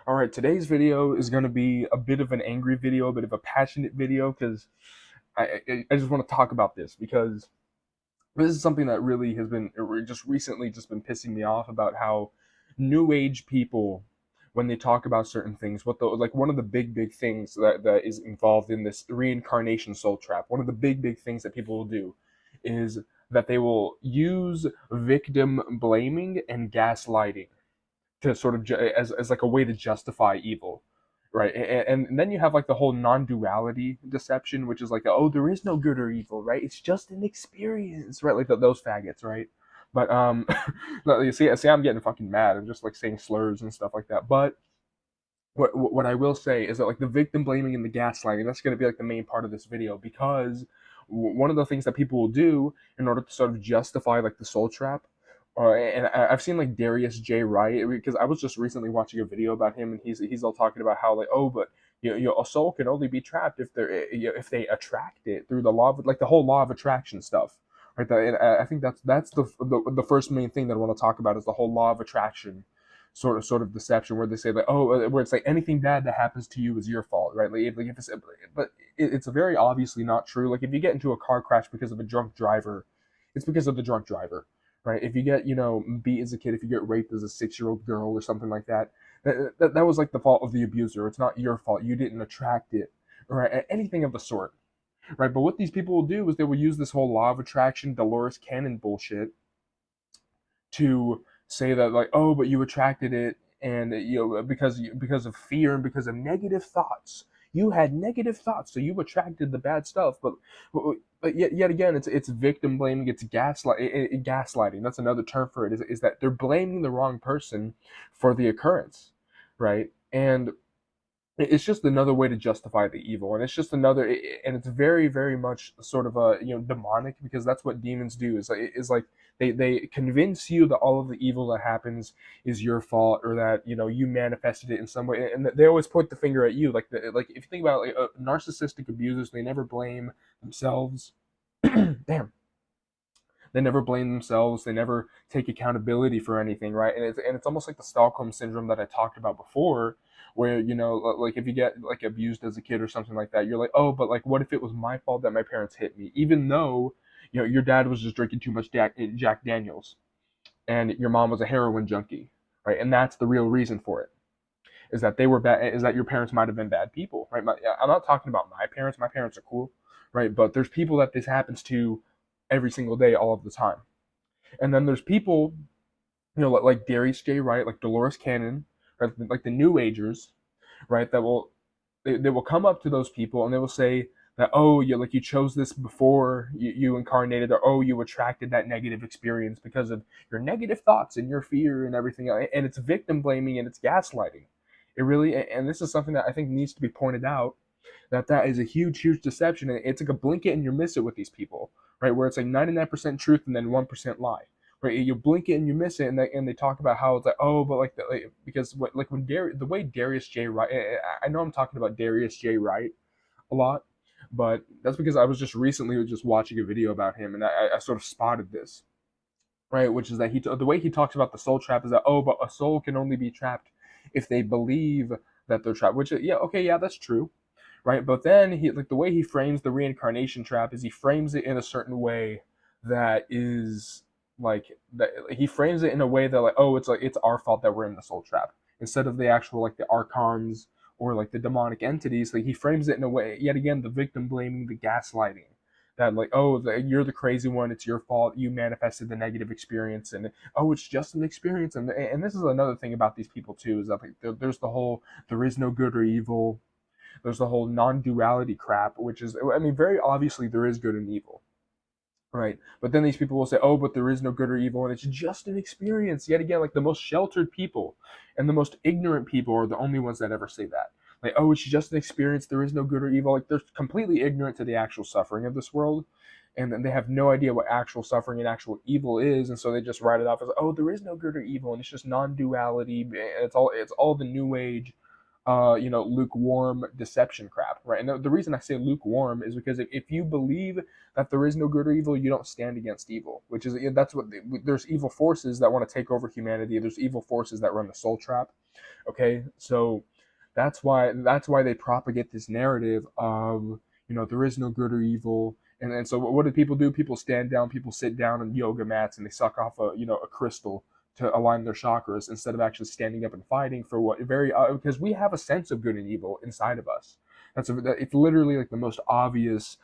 All right, today's video is going to be a bit of an angry video, a bit of a passionate video, because I just want to talk about this because this is something that really has been just recently just been pissing me off about how new age people, when they talk about certain things, what the like one of the big things that is involved in this reincarnation soul trap, one of the big things that people will do is that they will use victim blaming and gaslighting to sort of as like a way to justify evil, right? And then you have like the whole non-duality deception, which is like, oh, there is no good or evil, right? It's just an experience, right? Like those faggots, right? But no, you see, I'm getting fucking mad. I'm just like saying slurs and stuff like that. But what I will say is that like the victim blaming and the gaslighting, that's going to be like the main part of this video, because one of the things that people will do in order to sort of justify like the soul trap, and I've seen like Darius J. Wright, because I was just recently watching a video about him, and he's all talking about how like, oh, but a soul can only be trapped if if they attract it through the law of like the whole law of attraction stuff, right? And I think that's the first main thing that I want to talk about is the whole law of attraction sort of deception, where they say like, oh, where it's like anything bad that happens to you is your fault, right? Like if it's, but it's very obviously not true. Like if you get into a car crash because of a drunk driver, it's because of the drunk driver, right? If you get beat as a kid, if you get raped as a 6-year-old girl or something like that, that was like the fault of the abuser. It's not your fault. You didn't attract it, right? Anything of the sort, right? But what these people will do is they will use this whole law of attraction, Dolores Cannon bullshit to say that like, oh, but you attracted it, and because of fear and because of negative thoughts, you had negative thoughts, so you attracted the bad stuff. But yet again, it's victim blaming, it's gaslighting. That's another term for it, is that they're blaming the wrong person for the occurrence, right? And it's just another way to justify the evil, and it's just another, and it's very much sort of a demonic, because that's what demons do, is like they convince you that all of the evil that happens is your fault, or that you manifested it in some way, and they always point the finger at you. Like if you think about narcissistic abusers, they never blame themselves. Damn, they never blame themselves. They never take accountability for anything, right? And it's almost like the Stockholm syndrome that I talked about before, where like if you get like abused as a kid or something like that, you're like, oh, but like what if it was my fault that my parents hit me, even though your dad was just drinking too much Jack Daniels, and your mom was a heroin junkie, right? And that's the real reason for it, is that they were bad, is that your parents might have been bad people, right? I'm not talking about my parents. My parents are cool, right? But there's people that this happens to every single day, all of the time. And then there's people, like Darius J. Wright, like Dolores Cannon, right? Like the New Agers, right? They will come up to those people and they will say that, oh, you chose this before you incarnated, or oh, you attracted that negative experience because of your negative thoughts and your fear and everything. And it's victim blaming and it's gaslighting. It really, and this is something that I think needs to be pointed out, that is a huge deception. And it's like a blink it and you miss it with these people, right? Where it's like 99% truth and then 1% lie. Right, you blink it and you miss it, and they talk about how it's like, oh, but because when the way Darius J. Wright, I know I'm talking about Darius J. Wright a lot, but that's because I was just recently just watching a video about him, and I sort of spotted this, right? Which is that the way he talks about the soul trap is that, oh, but a soul can only be trapped if they believe that they're trapped. Which, yeah, okay, yeah, that's true, right? But then the way he frames the reincarnation trap is he frames it in a certain way that is like that he frames it in a way that like, oh, it's like it's our fault that we're in the soul trap, instead of the actual like the archons or like the demonic entities. Like he frames it in a way, yet again, the victim blaming, the gaslighting, that like, oh, you're the crazy one, it's your fault, you manifested the negative experience, and oh, it's just an experience. And this is another thing about these people too, is that like there's the whole there is no good or evil. There's the whole non-duality crap, which is, I mean, very obviously there is good and evil, right? But then these people will say, oh, but there is no good or evil, and it's just an experience. Yet again, like the most sheltered people and the most ignorant people are the only ones that ever say that. Like, oh, it's just an experience, there is no good or evil. Like they're completely ignorant to the actual suffering of this world. And then they have no idea what actual suffering and actual evil is, and so they just write it off as, oh, there is no good or evil, and it's just non-duality. It's all the new age lukewarm deception crap, right? And the reason I say lukewarm is because if you believe that there is no good or evil, you don't stand against evil, which is, that's what there's evil forces that want to take over humanity. There's evil forces that run the soul trap. Okay, so that's why they propagate this narrative of, there is no good or evil. And so what do people do? People stand down, people sit down on yoga mats, and they suck off a crystal to align their chakras instead of actually standing up and fighting for what very because we have a sense of good and evil inside of us. It's literally like the most obvious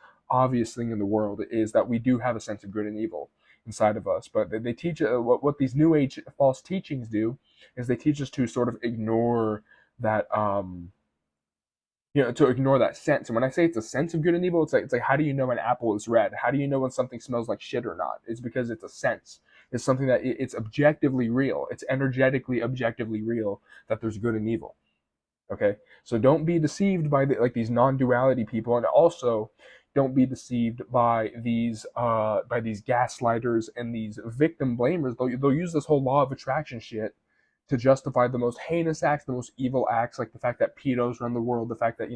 thing in the world is that we do have a sense of good and evil inside of us. But they teach what these new age false teachings do is they teach us to sort of ignore that to ignore that sense. And when I say it's a sense of good and evil, it's like how do you know an apple is red? How do you know when something smells like shit or not? It's because it's a sense. It's something that it's objectively real. It's energetically objectively real that there's good and evil. Okay, so don't be deceived by these non-duality people, and also don't be deceived by these gaslighters and these victim blamers. They'll use this whole law of attraction shit to justify the most heinous acts, the most evil acts, like the fact that pedos run the world, the fact that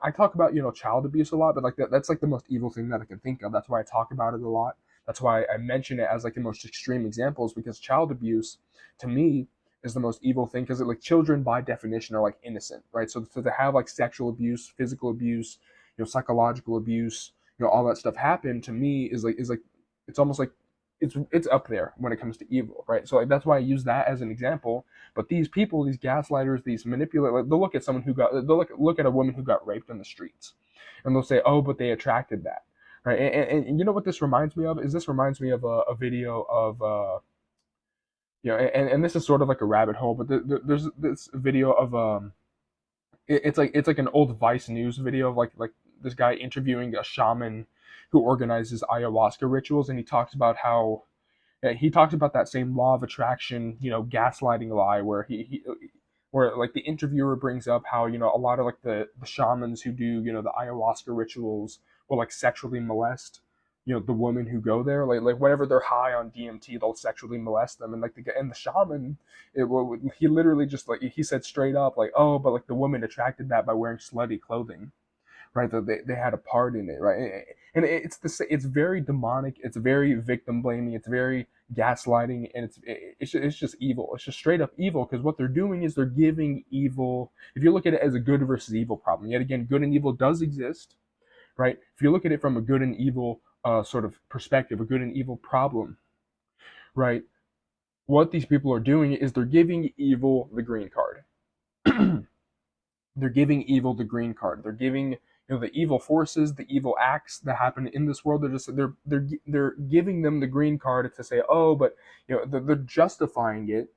I talk about child abuse a lot, but like that's like the most evil thing that I can think of. That's why I talk about it a lot. That's why I mention it as like the most extreme examples, because child abuse to me is the most evil thing, because like children by definition are like innocent, right? So to have like sexual abuse, physical abuse, psychological abuse, all that stuff happen to me is like it's almost like it's up there when it comes to evil, right? So like, that's why I use that as an example. But these people, these gaslighters, these manipulators, like, they'll look at they'll look at a woman who got raped in the streets, and they'll say, oh, but they attracted that, right? And you know what this reminds me of? This reminds me of a video of and this is sort of like a rabbit hole, but there's this video of it's like an old Vice News video of like this guy interviewing a shaman who organizes ayahuasca rituals, and he talks about how he talks about that same law of attraction, gaslighting lie, where where like the interviewer brings up how a lot of like the shamans who do the ayahuasca rituals will like sexually molest the women who go there, like whenever they're high on DMT, they'll sexually molest them. And like the shaman, he literally just like he said straight up like, oh, but like the woman attracted that by wearing slutty clothing, right? That they had a part in it, right? And it's very demonic, it's very victim blaming, it's very gaslighting, and it's just evil. It's just straight up evil, because what they're doing is they're giving evil. If you look at it as a good versus evil problem, yet again, good and evil does exist, right? If you look at it from a good and evil sort of perspective, a good and evil problem, right? What these people are doing is they're giving evil the green card. They're giving evil the green card. They're giving the evil forces, the evil acts that happen in this world. They're giving them the green card to say, oh, but they're justifying it.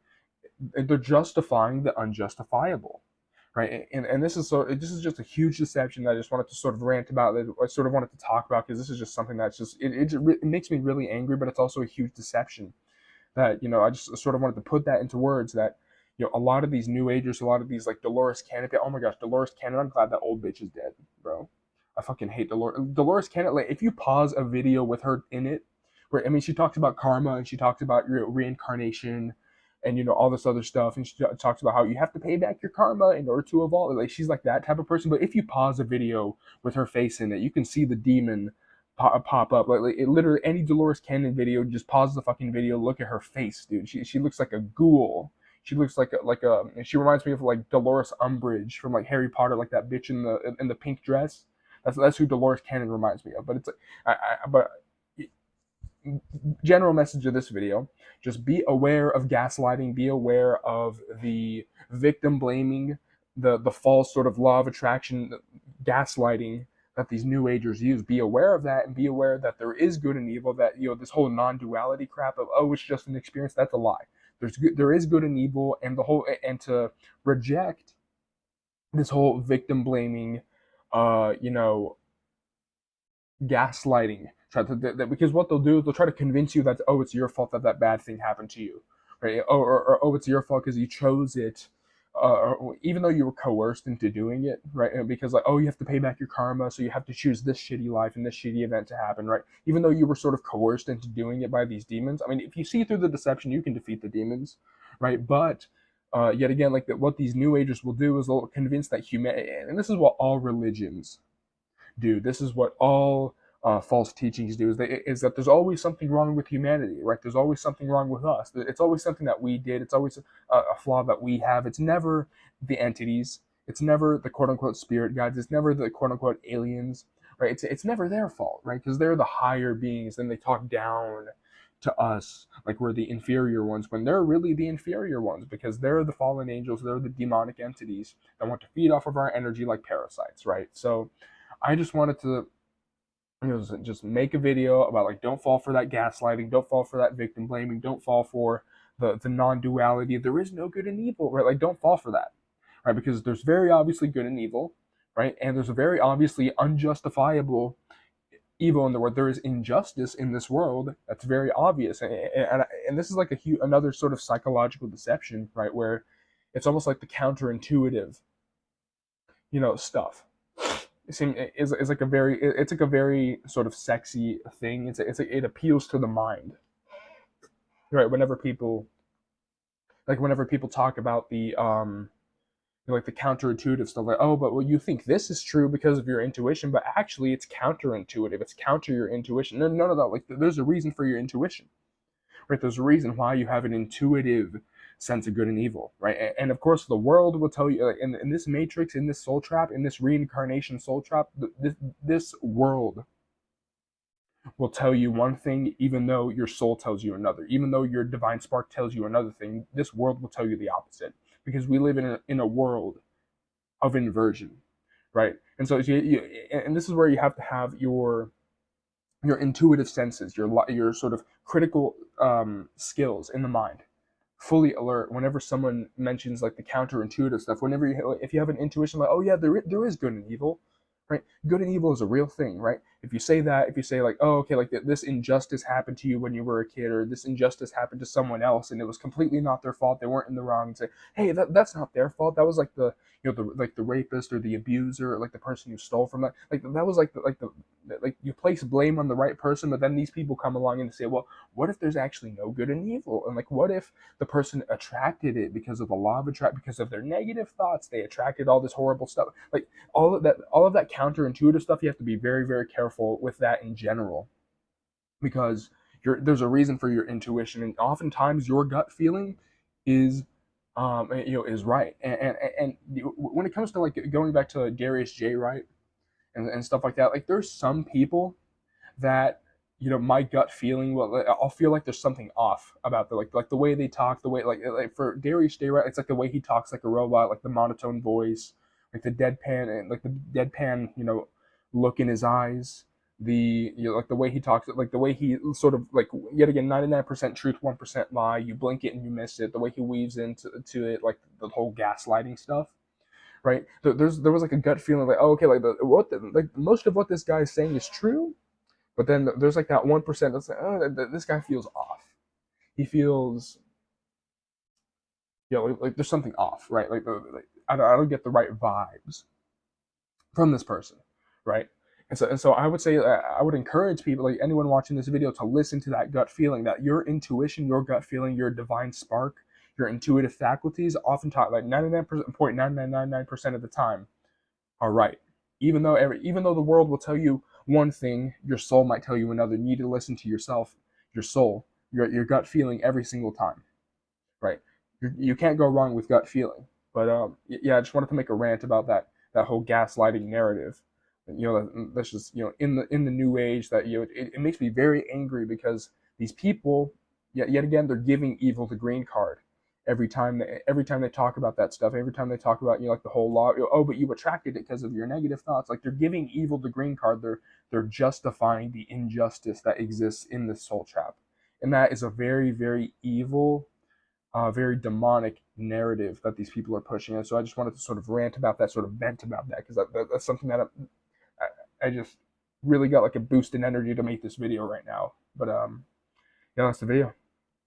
They're justifying the unjustifiable, right? And this is just a huge deception that I just wanted to sort of rant about. That I sort of wanted to talk about, because this is just something that's just it makes me really angry, but it's also a huge deception that I just sort of wanted to put that into words, that a lot of these new agers, a lot of these like Dolores Cannon. Oh my gosh, Dolores Cannon! I'm glad that old bitch is dead, bro. I fucking hate Dolores Cannon. Like, if you pause a video with her in it, where I mean, she talks about karma and she talks about reincarnation, and all this other stuff, and she talks about how you have to pay back your karma in order to evolve. Like, she's like that type of person. But if you pause a video with her face in it, you can see the demon pop up. Like it literally, any Dolores Cannon video, just pause the fucking video, look at her face, dude. She looks like a ghoul. She looks like a. She reminds me of like Dolores Umbridge from like Harry Potter, like that bitch in the pink dress. That's who Dolores Cannon reminds me of. But it's but general message of this video: just be aware of gaslighting, be aware of the victim blaming, the false sort of law of attraction gaslighting that these new agers use. Be aware of that, and be aware that there is good and evil. That this whole non-duality crap of, oh, it's just an experience, that's a lie. There is good and evil, and to reject this whole victim blaming, you know, gaslighting. Because what they'll do is they'll try to convince you that, oh, it's your fault that that bad thing happened to you, right? Or oh, it's your fault because you chose it, even though you were coerced into doing it, right? Because like, oh, you have to pay back your karma, so you have to choose this shitty life and this shitty event to happen, right? Even though you were sort of coerced into doing it by these demons. I mean, if you see through the deception, you can defeat the demons, right? But yet again, like what these new agers will do is they'll convince that humanity, and this is what all religions do. This is what all false teachings do is that there's always something wrong with humanity, right? There's always something wrong with us. It's always something that we did. It's always a flaw that we have. It's never the entities. It's never the quote unquote spirit guides. It's never the quote unquote aliens, right? It's never their fault, right? Because they're the higher beings, and they talk down to us like we're the inferior ones when they're really the inferior ones, because they're the fallen angels. They're the demonic entities that want to feed off of our energy like parasites, right? So I just wanted to just make a video about like don't fall for that gaslighting, don't fall for that victim blaming, don't fall for the non-duality. There is no good and evil, right? Like don't fall for that, right? Because there's very obviously good and evil, right? And there's a very obviously unjustifiable evil in the world. There is injustice in this world that's very obvious, and this is like another sort of psychological deception, right? Where it's almost like the counterintuitive, stuff. Is like a very it's like a very sort of sexy thing. It appeals to the mind, right? Whenever people talk about the like the counterintuitive stuff, like, oh, but well, you think this is true because of your intuition, but actually it's counterintuitive. It's counter your intuition. No, none of that. Like, there's a reason for your intuition, right? There's a reason why you have an intuitive sense of good and evil, right? And of course, the world will tell you, like, in this matrix, in this soul trap, in this reincarnation soul trap, this world will tell you one thing, even though your soul tells you another. Even though your divine spark tells you another thing, this world will tell you the opposite, because we live in a world of inversion, right? And so and this is where you have to have your intuitive senses, your sort of critical skills in the mind fully alert whenever someone mentions like the counterintuitive stuff. Whenever if you have an intuition like, oh yeah, there is good and evil, right? Good and evil is a real thing, right? If you say that, if you say like, oh, okay, like this injustice happened to you when you were a kid, or this injustice happened to someone else, and it was completely not their fault, they weren't in the wrong, and say, hey, that's not their fault. That was like the rapist or the abuser, or like the person who stole from that. Like that was like you place blame on the right person, but then these people come along and say, well, what if there's actually no good and evil? And like, what if the person attracted it because of the law of attraction, because of their negative thoughts, they attracted all this horrible stuff? Like all of that counterintuitive stuff, you have to be very, very careful with that in general, because there's a reason for your intuition, and oftentimes your gut feeling is is right. And when it comes to like going back to Darius J. Wright and stuff like that, like there's some people that my gut feeling, well, I'll feel like there's something off about the way they talk, the way like for Darius J. Wright, it's like the way he talks like a robot, like the monotone voice, like the deadpan look in his eyes, like the way he talks, like the way he sort of like, yet again, 99% truth, 1% lie. You blink it and you miss it. The way he weaves into it, like the whole gaslighting stuff, right? There was like a gut feeling like, oh, okay, like like most of what this guy is saying is true, but then there's like that 1% that's like, oh, this guy feels off. He feels, like there's something off, right? Like I don't get the right vibes from this person, right? And so I would say, I would encourage people, like anyone watching this video, to listen to that gut feeling, that your intuition, your gut feeling, your divine spark, your intuitive faculties, oftentimes like 99.9999% of the time, are right. Even though the world will tell you one thing, your soul might tell you another. You need to listen to yourself, your soul, your gut feeling every single time, right? You can't go wrong with gut feeling. But yeah, I just wanted to make a rant about that whole gaslighting narrative. That's just in the new age, that it makes me very angry, because these people, yet again, they're giving evil the green card every time they talk about that stuff. Every time they talk about like the whole law, oh, but you attracted it because of your negative thoughts. Like they're giving evil the green card. They're justifying the injustice that exists in this soul trap, and that is a very, very evil, very demonic narrative that these people are pushing. And so I just wanted to sort of rant about that, sort of vent about that, because that's something that I just really got like a boost in energy to make this video right now. But yeah, that's the video.